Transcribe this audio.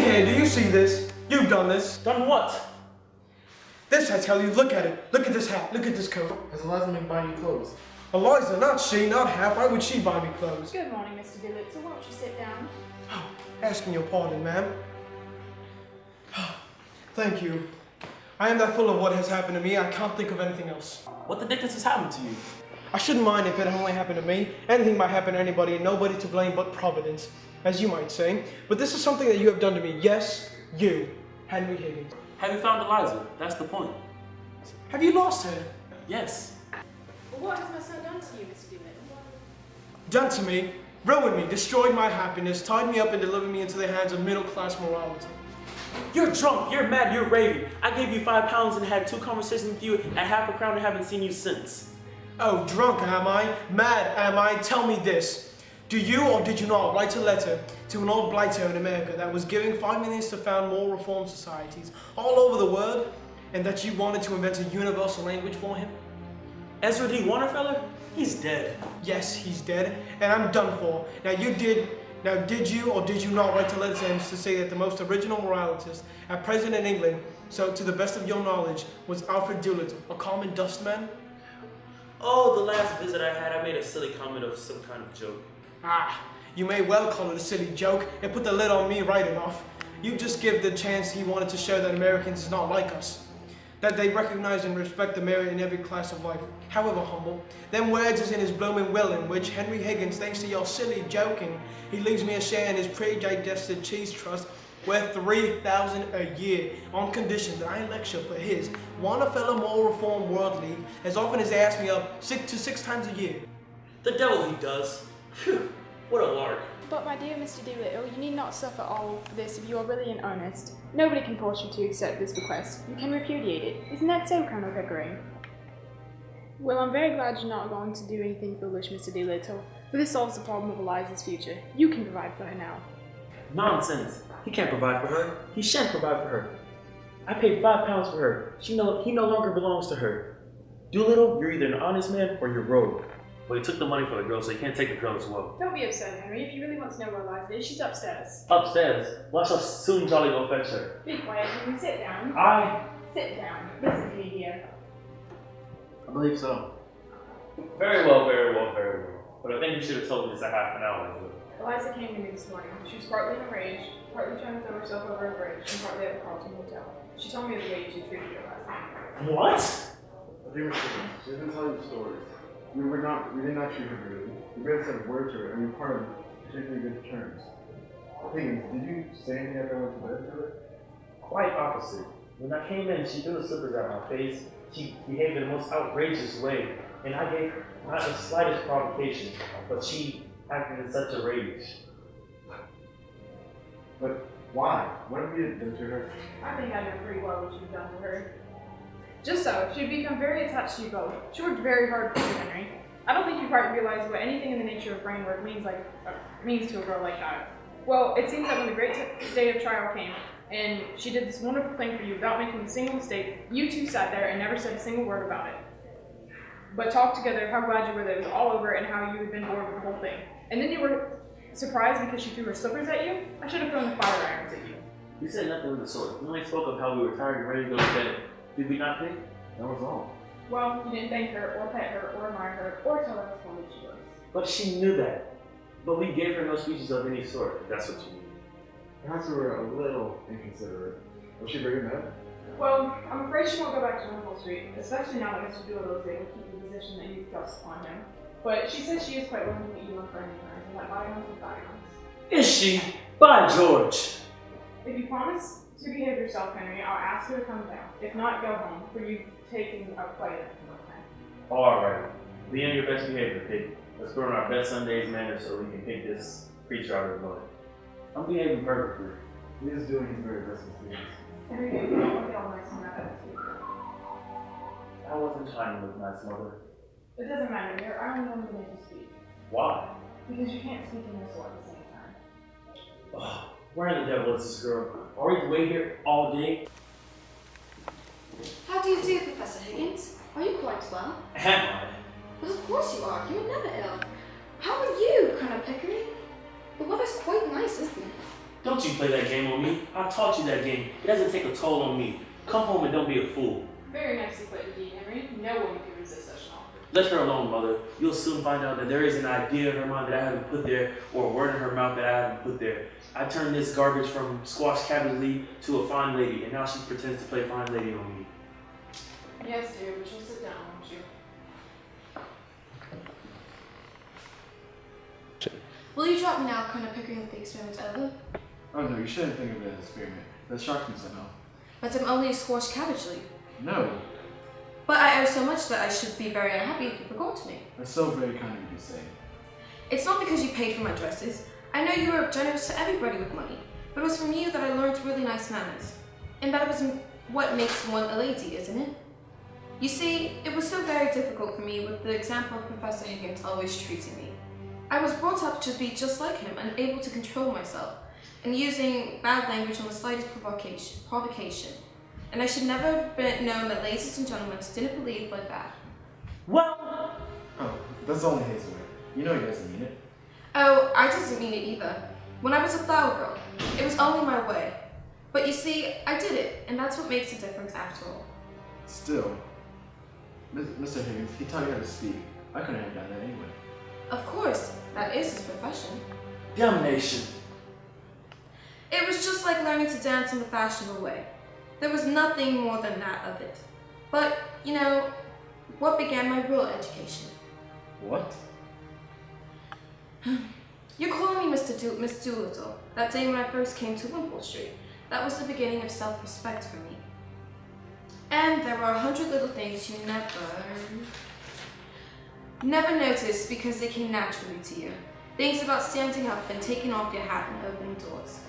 here, do you see this? You've done this. Done what? This, I tell you, look at it. Look at this hat, look at this coat. Has Eliza been buying you clothes? Eliza, not she, not half. Why would she buy me clothes? Good morning, Mr. Dillett. So why don't you sit down? Asking your pardon, ma'am. Thank you. I am that full of what has happened to me, I can't think of anything else. What the difference has happened to you? I shouldn't mind if it only happened to me. Anything might happen to anybody and nobody to blame but Providence, as you might say. But this is something that you have done to me. Yes, you, Henry Higgins. Have you found Eliza? That's the point. Have you lost her? Yes. Well, what has my son done to you, Mr. Dillett? Done to me, ruined me, destroyed my happiness, tied me up and delivered me into the hands of middle-class morality. You're drunk, you're mad, you're raving. I gave you £5 and had 2 conversations with you at half a crown and haven't seen you since. Oh, drunk am I? Mad am I? Tell me this. Do you or did you not write a letter to an old blighter in America that was giving $5 million to found more reform societies all over the world and that you wanted to invent a universal language for him? Ezra D. Warnerfeller? He's dead. Yes, he's dead, and I'm done for. Now did you or did you not write a letter to him to say that the most original moralitist at present in England, so to the best of your knowledge, was Alfred Doolittle, a common dustman? Oh, the last visit I had, I made a silly comment of some kind of joke. Ah, you may well call it a silly joke and put the lid on me right enough. You just give the chance he wanted to show that Americans is not like us. That they recognize and respect the merit in every class of life, however humble. Them words is in his blooming will, in which Henry Higgins, thanks to your silly joking, he leaves me a share in his pre-digested cheese trust worth $3,000 a year, on condition that I lecture for his Wanna More Reform World League as often as they ask me up 6 times a year. The devil he does. Phew, what a lark. But my dear Mr. Doolittle, you need not suffer all this if you are really in earnest. Nobody can force you to accept this request. You can repudiate it. Isn't that so, Colonel Pickering? Well, I'm very glad you're not going to do anything foolish, Mr. Doolittle, for this solves the problem of Eliza's future. You can provide for her now. Nonsense. He can't provide for her. He shan't provide for her. I paid £5 for her. He no longer belongs to her. Doolittle, you're either an honest man or you're rogue. Well, he took the money for the girl, so he can't take the girl as well. Don't be upset, Henry. If you really want to know where Eliza is, she's upstairs. Upstairs? Well, I shall soon jolly go fetch her. Be quiet, Henry. Sit down. Sit down. Listen to me here. I believe so. Very well, very well, very well. But I think you should have told me this a half an hour ago. Eliza came to me this morning. She was partly in a rage, partly trying to throw herself over a bridge, and partly at the Carlton Hotel. She told me the way you treated her last night. What? I think we're kidding. She doesn't tell you stories. We did not treat her rudely. We barely said a word to her, and we parted on particularly good terms. Higgins, did you say anything after I went to bed to her? Quite opposite. When I came in, she threw the slippers at my face. She behaved in the most outrageous way, and I gave her not the slightest provocation, but she acted in such a rage. But why? What have you done to her? I think I know pretty well what you've done to her. Just so, she'd become very attached to you both. She worked very hard for you, Henry. I don't think you quite realize what anything in the nature of brain work means to a girl like that. Well, it seems that when the great day of trial came, and she did this wonderful thing for you without making a single mistake, you two sat there and never said a single word about it. But talked together how glad you were that it was all over and how you had been bored with the whole thing. And then you were surprised because she threw her slippers at you? I should have thrown the fire irons at you. We said nothing of the sort. We only spoke of how we were tired and ready to go to bed. Did we not think? That was all. Well, you didn't thank her, or pet her, or admire her, or tell her how splendid she was. But she knew that. But we gave her no speeches of any sort, if that's what you mean. Perhaps we were a little inconsiderate. Was she very mad? Well, I'm afraid she won't go back to Unhappily Street, especially now that Mr. Doolittle is able to keep the position that you've thrust upon him. But she says she is quite willing to meet you on friendly terms and let bygones be bygones. Is she? By George! If you promise to behave yourself, Henry, I'll ask her to come down. If not, go home, for you've taken up quite a time. Alright. Be on your best behavior, pig. Let's put on our best Sunday's manner so we can pick this creature out of the mud. I'm behaving perfectly. He is doing his very best with things. Henry, you don't look all nice and that attitude. I wasn't trying to look nice, mother. It doesn't matter, you're only going to make you speak. Why? Because you can't speak and whistle at the same time. Oh, where in the devil is this girl? Are we to wait here all day? How do you do, Professor Higgins? Are you quite well? Am I? But of course you are. You're never ill. How are you, Colonel Pickering? The weather's quite nice, isn't it? Don't you play that game on me. I taught you that game. It doesn't take a toll on me. Come home and don't be a fool. Very nicely put, indeed, Henry. No woman can resist such an offer. Let her alone, Mother. You'll soon find out that there is an idea in her mind that I haven't put there, or a word in her mouth that I haven't put there. I turned this garbage from squash cabbage leaf to a fine lady, and now she pretends to play fine lady on me. Yes, dear, but you'll sit down, won't you? Will you drop me now, kind of figuring that the experiment's over? Oh no, you shouldn't think of it as an experiment. That shocked me somehow. But I'm only a squash cabbage leaf. No, But I owe so much that I should be very unhappy if you forgot me. that's so very kind of you to say. It's not because you paid for my dresses. I know you were generous to everybody with money, but it was from you that I learned really nice manners. And that was what makes one a lady, isn't it? You see, it was so very difficult for me with the example of Professor Higgins always treating me. I was brought up to be just like him, unable to control myself, and using bad language on the slightest provocation. And I should never have been known that ladies and gentlemen didn't believe like that. Well, Oh, that's only his way. You know he doesn't mean it. Oh, I didn't mean it either. When I was a flower girl, it was only my way. But you see, I did it, and that's what makes a difference after all. Still, Mr. Higgins, he taught you how to speak. I couldn't have done that anyway. Of course, that is his profession. damnation. It was just like learning to dance in the fashionable way. There was nothing more than that of it. But, you know, what began my real education? What? You're calling me Miss Doolittle. That day when I first came to Wimpole Street, that was the beginning of self-respect for me. And there were 100 little things you never noticed because they came naturally to you. Things about standing up and taking off your hat and opening doors.